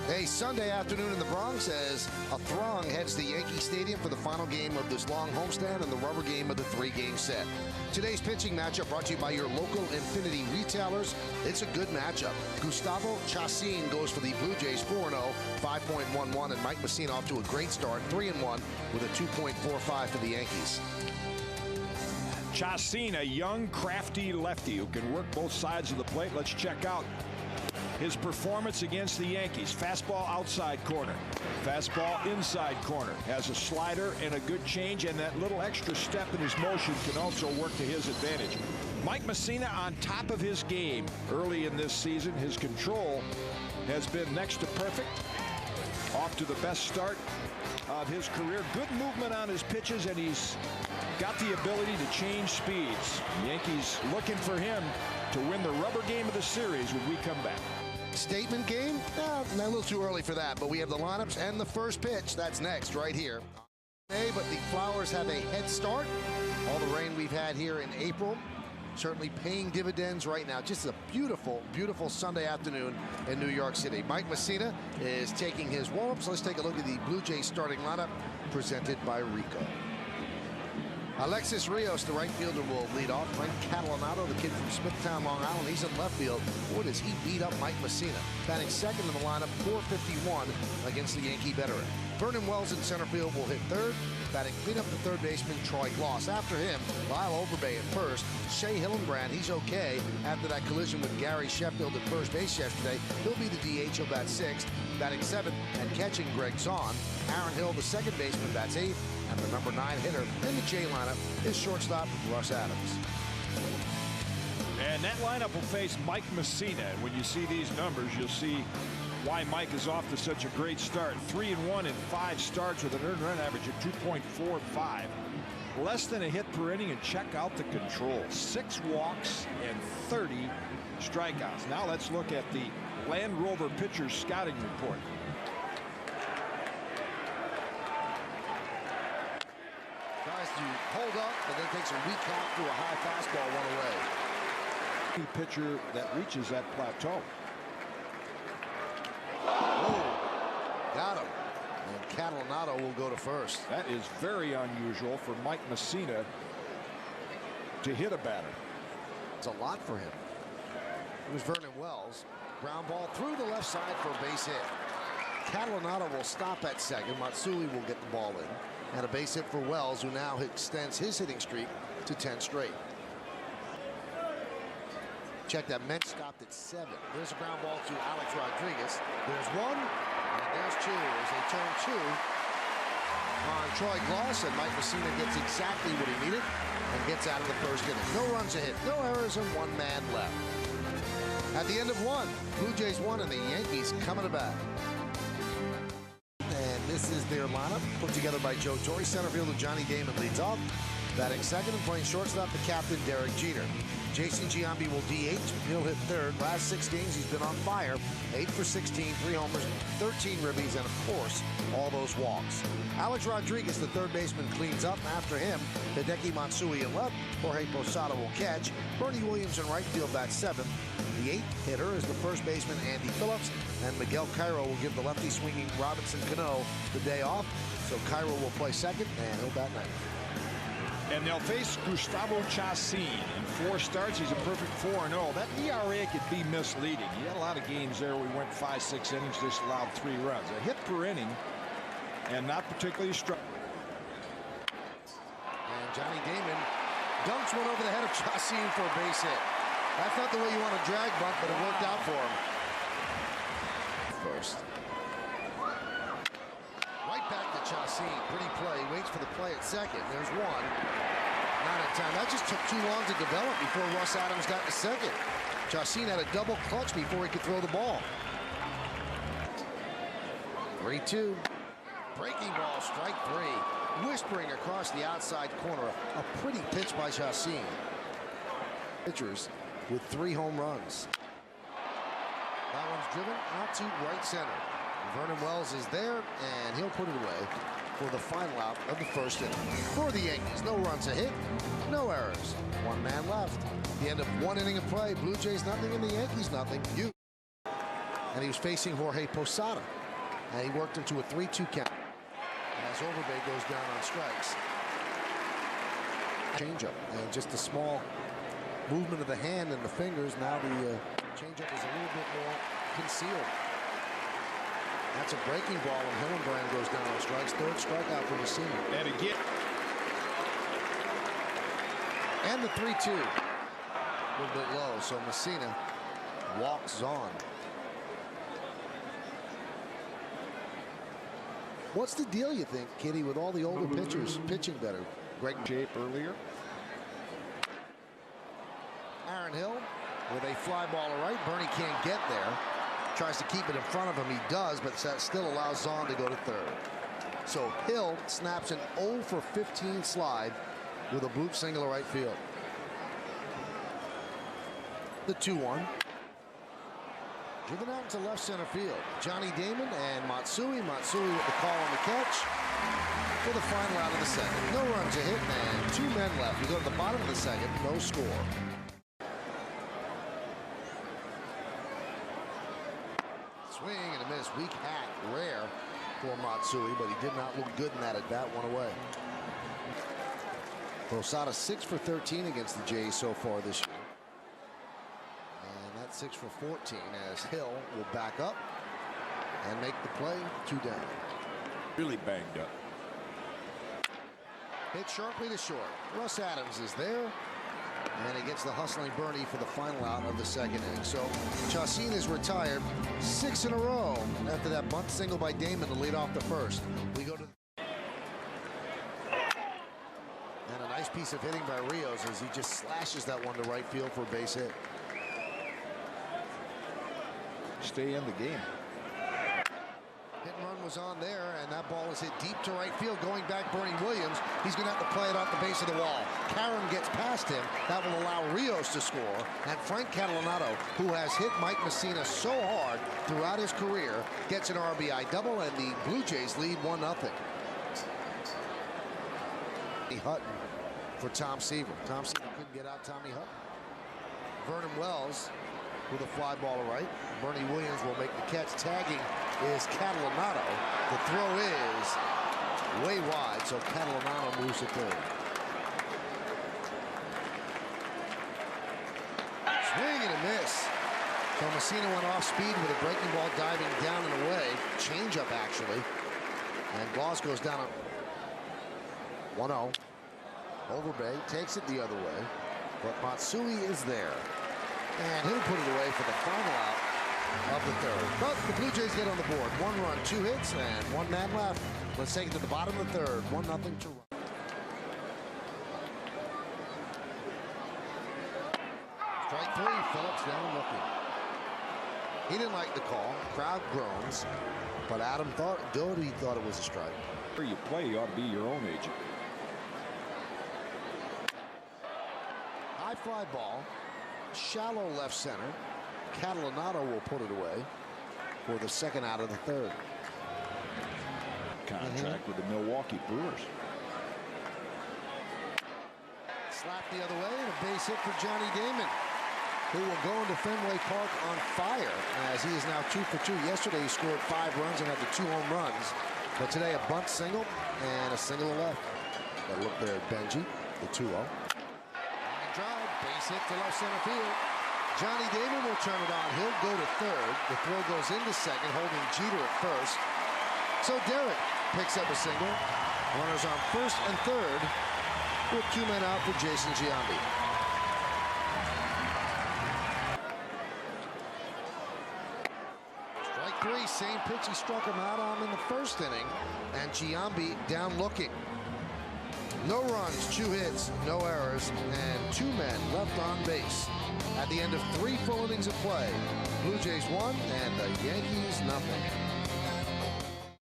A Sunday afternoon in the Bronx as a throng heads to Yankee Stadium for the final game of this long homestand and the rubber game of the three-game set. Today's pitching matchup brought to you by your local Infinity retailers. It's a good matchup. Gustavo Chacin goes for the Blue Jays 4-0, 5.11, and Mike Mussina off to a great start, 3-1 with a 2.45 for the Yankees. Chacin, a young, crafty lefty who can work both sides of the plate. Let's check out his performance against the Yankees. Fastball outside corner, fastball inside corner, has a slider and a good change, and that little extra step in his motion can also work to his advantage. Mike Mussina on top of his game early in this season. His control has been next to perfect, off to the best start of his career. Good movement on his pitches, and he's got the ability to change speeds. The Yankees looking for him to win the rubber game of the series when we come back. Statement game? A little too early for that, but we have the lineups and the first pitch. That's next right here. But the Flowers have a head start. All the rain we've had here in April certainly paying dividends right now. Just a beautiful, beautiful Sunday afternoon in New York City. Mike Mussina is taking his warm-ups. Let's take a look at the Blue Jays starting lineup presented by Rico. Alexis Rios, the right fielder, will lead off. Frank Catalanato, the kid from Smithtown, Long Island, he's in left field. Boy, does he beat up Mike Mussina. Batting second in the lineup, .451 against the Yankee veteran. Vernon Wells in center field will hit third. Batting cleanup the third baseman, Troy Gloss. After him, Lyle Overbay at first. Shea Hillenbrand, he's okay after that collision with Gary Sheffield at first base yesterday. He'll be the DH, he'll bat sixth. Batting seventh and catching Greg Zahn. Aaron Hill, the second baseman, bats eighth. And the number 9 hitter in the J lineup is shortstop Russ Adams. And that lineup will face Mike Mussina. When you see these numbers, you'll see why Mike is off to such a great start. 3-1 in 5 starts with an earned run average of 2.45. Less than a hit per inning, and check out the control. 6 walks and 30 strikeouts. Now let's look at the Land Rover pitchers scouting report. Tries to hold up, but then takes a weak hop through a high fastball one away. The pitcher that reaches that plateau. Oh, got him. And Catalanato will go to first. That is very unusual for Mike Mussina to hit a batter. It's a lot for him. It was Vernon Wells. Ground ball through the left side for a base hit. Catalanato will stop at second. Matsui will get the ball in. And a base hit for Wells, who now extends his hitting streak to 10 straight. Check that. Mench stopped at 7. There's a ground ball to Alex Rodriguez. There's 1, and there's 2. As they turn 2 on Troy Gloss, and Mike Mussina gets exactly what he needed and gets out of the first inning. No runs a hit, no errors, and 1 man left. At the end of 1, Blue Jays 1, and the Yankees coming to bat. This is their lineup, put together by Joe Torre. Center fielder Johnny Damon leads off. Batting second and playing shortstop, the captain, Derek Jeter. Jason Giambi will DH. He'll hit third. Last 6 games, he's been on fire. 8 for 16, 3 homers, 13 ribbies, and, of course, all those walks. Alex Rodriguez, the third baseman, cleans up. After him, Hideki Matsui in left. Jorge Posada will catch. Bernie Williams in right field bats 7th. The 8th hitter is the first baseman, Andy Phillips, and Miguel Cairo will give the lefty swinging Robinson Cano the day off. So Cairo will play second, and he'll bat 9th. And they'll face Gustavo Chacin. In 4 starts, he's a perfect 4-0. That ERA could be misleading. He had a lot of games there. We went 5-6 innings, just allowed 3 runs. A hit per inning, and not particularly strong. And Johnny Damon dunks one over the head of Chacin for a base hit. That's not the way you want to drag bunt, but it worked out for him. First. Right back to Chacin. Pretty play. Waits for the play at second. There's 1. Not in time. That just took too long to develop before Russ Adams got to second. Chacin had a double clutch before he could throw the ball. 3-2. Breaking ball, strike 3. Whispering across the outside corner. A pretty pitch by Chacin. Pitchers with 3 home runs. That one's driven out to right center. Vernon Wells is there, and he'll put it away for the final out of the first inning. For the Yankees, no runs a hit, no errors. 1 man left. The end of 1 inning of play. Blue Jays nothing and the Yankees nothing. And he was facing Jorge Posada. And he worked into a 3-2 count. As Overbay goes down on strikes. Changeup, and just a small movement of the hand and the fingers. Now the changeup is a little bit more concealed. That's a breaking ball, and Hillenbrand goes down on strikes. Third strikeout for Messina. And again. And the 3-2. A little bit low, so Messina walks on. What's the deal, you think, Kitty, with all the older pitchers pitching better? Greg Shape earlier. Aaron Hill with a fly ball to right. Bernie can't get there. Tries to keep it in front of him. He does, but that still allows Zahn to go to third. So Hill snaps an 0 for 15 slide with a boot single to right field. The 2-1. Driven out into left center field. Johnny Damon and Matsui. Matsui with the call on the catch for the final out of the second. No runs a hit, and 2 men left. We go to the bottom of the second. No score. Swing and a miss. Weak hat. Rare for Matsui, but he did not look good in that at bat. One away. Posada 6 for 13 against the Jays so far this year. And that's 6 for 14 as Hill will back up and make the play. 2 down. Really banged up. Hit sharply to short. Russ Adams is there. And he gets the hustling Bernie for the final out of the second inning. So Chacin is retired 6 in a row after that bunt single by Damon to lead off the first. We go to and a nice piece of hitting by Rios as he just slashes that one to right field for a base hit. Stay in the game. Hit and run was on there, and that ball is hit deep to right field. Going back, Bernie Williams. He's going to have to play it off the base of the wall. Karen gets past him. That will allow Rios to score. And Frank Catalanato, who has hit Mike Messina so hard throughout his career, gets an RBI double, and the Blue Jays lead 1-0. Hutton for Tom Seaver. Tom Seaver couldn't get out Tommy Hutton. Vernon Wells with a fly ball to right. Bernie Williams will make the catch. Tagging is Catalanato. The throw is way wide, so Catalanato moves to third. Swing and a miss. So Messina went off speed with a breaking ball diving down and away. Changeup, actually. And Gloss goes down 1-0. Overbay takes it the other way, but Matsui is there. And he'll put it away for the final out of the third. But the Blue Jays get on the board. 1 run, 2 hits, and 1 man left. Let's take it to the bottom of the third. 1-0 to run. Strike 3, Phillips down looking. He didn't like the call. Crowd groans. But Adam Doty thought it was a strike. Where you play, you ought to be your own agent. High fly ball. Shallow left center. Catalanato will put it away for the second out of the third. Contract with the Milwaukee Brewers. Slap the other way, and a base hit for Johnny Damon, who will go into Fenway Park on fire as he is now 2 for 2. Yesterday he scored 5 runs and had the 2 home runs, but today a bunt single and a single left. Got a look there at Benji, the 2-0. Drive, base hit to left center field. Johnny Damon will turn it on. He'll go to third. The throw goes into second, holding Jeter at first. So Derek picks up a single. Runners on first and third with 2 men out for Jason Giambi. Strike 3, same pitch he struck him out on in the first inning, and Giambi down looking. No runs, 2 hits, no errors, and 2 men left on base. At the end of 3 full innings of play, Blue Jays won and the Yankees nothing.